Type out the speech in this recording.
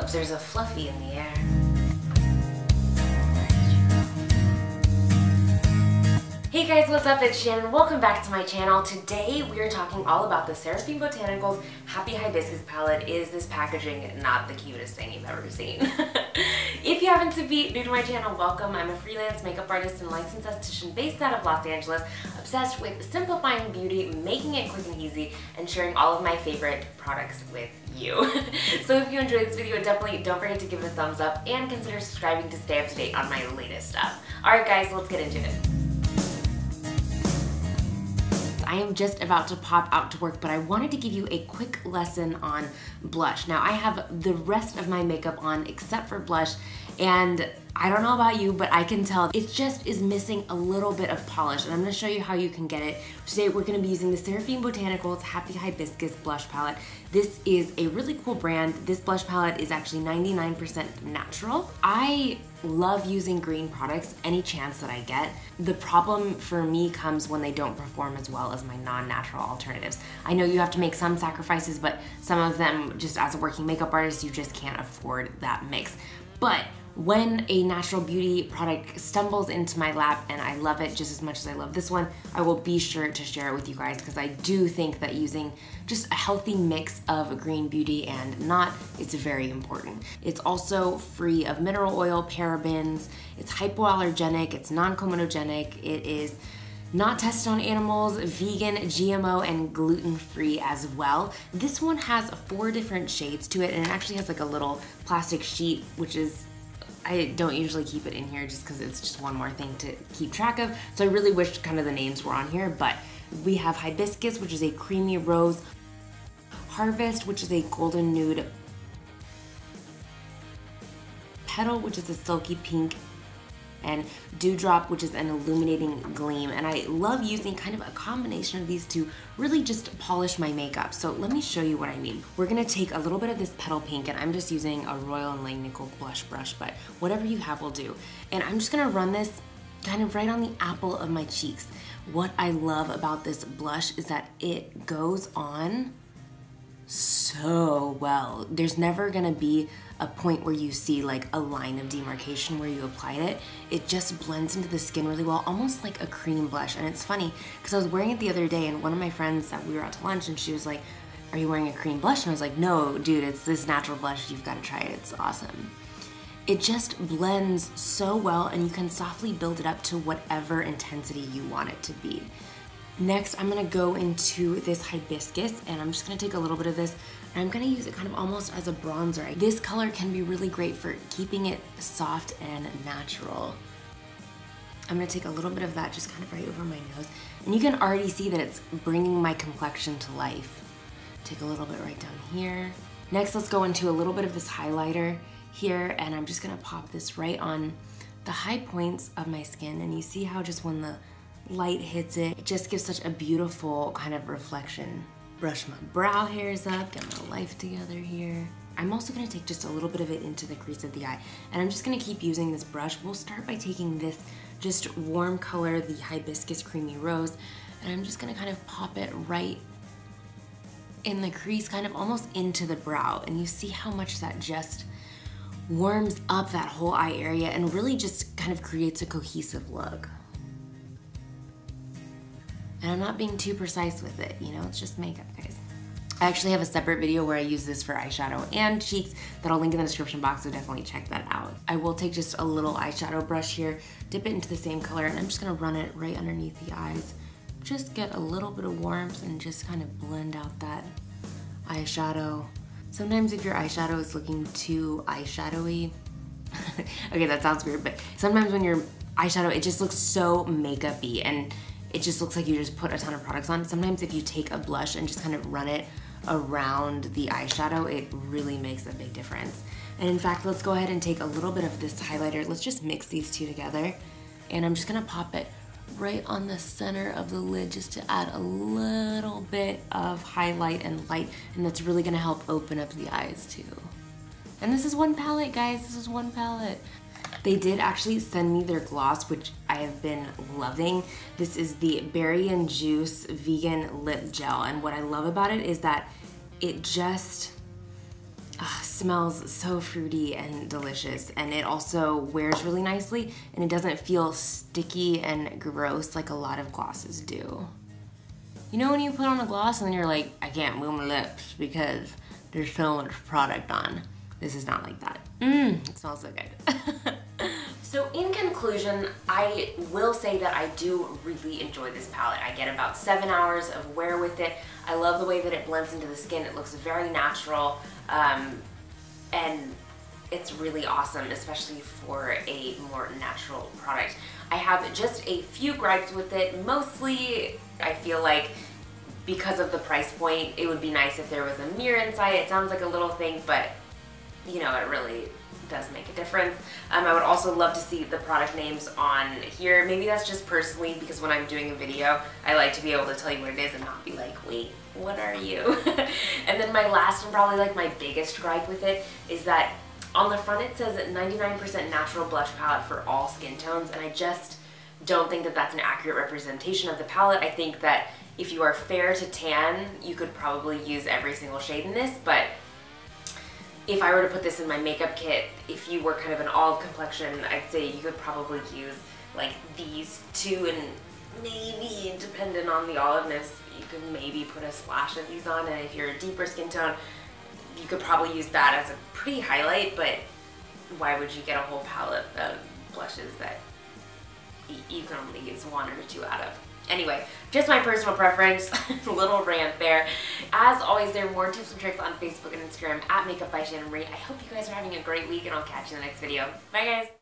Oops, there's a fluffy in the air. Hey guys, what's up? It's Shannon. Welcome back to my channel. Today we are talking all about the Seraphine Botanicals Happy Hibiscus palette. Is this packaging not the cutest thing you've ever seen? If you happen to be new to my channel, welcome. I'm a freelance makeup artist and licensed esthetician based out of Los Angeles, obsessed with simplifying beauty, making it quick and easy, and sharing all of my favorite products with you. So if you enjoyed this video, definitely don't forget to give it a thumbs up and consider subscribing to stay up to date on my latest stuff. Alright guys, let's get into it. I am just about to pop out to work, but I wanted to give you a quick lesson on blush. Now I have the rest of my makeup on except for blush, and I don't know about you, but I can tell it just is missing a little bit of polish, and I'm gonna show you how you can get it. Today we're gonna be using the Seraphine Botanicals Happy Hibiscus blush palette. This is a really cool brand. This blush palette is actually 99% natural. I love using green products any chance that I get. The problem for me comes when they don't perform as well as my non-natural alternatives. I know you have to make some sacrifices, but some of them, just as a working makeup artist, you just can't afford that mix. But when a natural beauty product stumbles into my lap and I love it just as much as I love this one, I will be sure to share it with you guys, because I do think that using just a healthy mix of green beauty and not is very important. It's also free of mineral oil, parabens, it's hypoallergenic, it's non-comedogenic, it is not tested on animals, vegan, GMO, and gluten-free as well. This one has 4 different shades to it, and it actually has like a little plastic sheet, which is, I don't usually keep it in here just because it's just one more thing to keep track of. So I really wish kind of the names were on here, but we have Hibiscus, which is a creamy rose, Harvest, which is a golden nude, Petal, which is a silky pink, and Dewdrop, which is an illuminating gleam. And I love using kind of a combination of these to really just polish my makeup. So let me show you what I mean. We're gonna take a little bit of this Petal Pink, and I'm just using a Royal and Langnickel blush brush, but whatever you have will do. And I'm just gonna run this kind of right on the apple of my cheeks. What I love about this blush is that it goes on so well. There's never gonna be a point where you see like a line of demarcation where you applied it. It just blends into the skin really well, almost like a cream blush. And it's funny because I was wearing it the other day, and one of my friends that we were out to lunch, and she was like, "Are you wearing a cream blush?" And I was like, "No, dude, it's this natural blush. You've got to try it. It's awesome." It just blends so well, and you can softly build it up to whatever intensity you want it to be. Next, I'm gonna go into this Hibiscus, and I'm just gonna take a little bit of this, and I'm gonna use it kind of almost as a bronzer. This color can be really great for keeping it soft and natural. I'm gonna take a little bit of that just kind of right over my nose, and you can already see that it's bringing my complexion to life. Take a little bit right down here. Next, let's go into a little bit of this highlighter here, and I'm just gonna pop this right on the high points of my skin, and you see how just when the light hits it, it just gives such a beautiful kind of reflection. Brush my brow hairs up, get my life together here. I'm also gonna take just a little bit of it into the crease of the eye, and I'm just gonna keep using this brush. We'll start by taking this just warm color, the Hibiscus Creamy Rose, and I'm just gonna kind of pop it right in the crease, kind of almost into the brow, and you see how much that just warms up that whole eye area and really just kind of creates a cohesive look. And I'm not being too precise with it, you know, it's just makeup, guys. I actually have a separate video where I use this for eyeshadow and cheeks that I'll link in the description box, so definitely check that out. I will take just a little eyeshadow brush here, dip it into the same color, and I'm just gonna run it right underneath the eyes. Just get a little bit of warmth and just kind of blend out that eyeshadow. Sometimes if your eyeshadow is looking too eyeshadowy, okay, that sounds weird, but sometimes when your eyeshadow, it just looks so makeup-y, and it just looks like you just put a ton of products on. Sometimes if you take a blush and just kind of run it around the eyeshadow, it really makes a big difference. And in fact, let's go ahead and take a little bit of this highlighter. Let's just mix these two together. And I'm just gonna pop it right on the center of the lid just to add a little bit of highlight and light. And that's really gonna help open up the eyes too. And this is one palette, guys, this is one palette. They did actually send me their gloss, which I have been loving. This is the Berry and Juice Vegan Lip Gel, and what I love about it is that it just, Smells so fruity and delicious, and it also wears really nicely, and it doesn't feel sticky and gross like a lot of glosses do. You know when you put on a gloss and then you're like, I can't move my lips because there's so much product on. This is not like that. It smells so good. So in conclusion, I will say that I do really enjoy this palette. I get about 7 hours of wear with it. I love the way that it blends into the skin. It looks very natural, and it's really awesome, especially for a more natural product. I have just a few gripes with it. Mostly, I feel like because of the price point, it would be nice if there was a mirror inside. It sounds like a little thing, but you know, it really does make a difference. I would also love to see the product names on here. Maybe that's just personally because when I'm doing a video, I like to be able to tell you what it is and not be like, wait, what are you? And then my last and probably like my biggest gripe with it is that on the front it says 99% natural blush palette for all skin tones, and I just don't think that that's an accurate representation of the palette. I think that if you are fair to tan, you could probably use every single shade in this, but if I were to put this in my makeup kit, if you were kind of an olive complexion, I'd say you could probably use like these two, and maybe, depending on the oliveness, you could maybe put a splash of these on, and if you're a deeper skin tone, you could probably use that as a pretty highlight, but why would you get a whole palette of blushes that you can only use 1 or 2 out of? Anyway, just my personal preference, little rant there. As always, there are more tips and tricks on Facebook and Instagram at Makeup by Shannon Marie. I hope you guys are having a great week, and I'll catch you in the next video. Bye guys!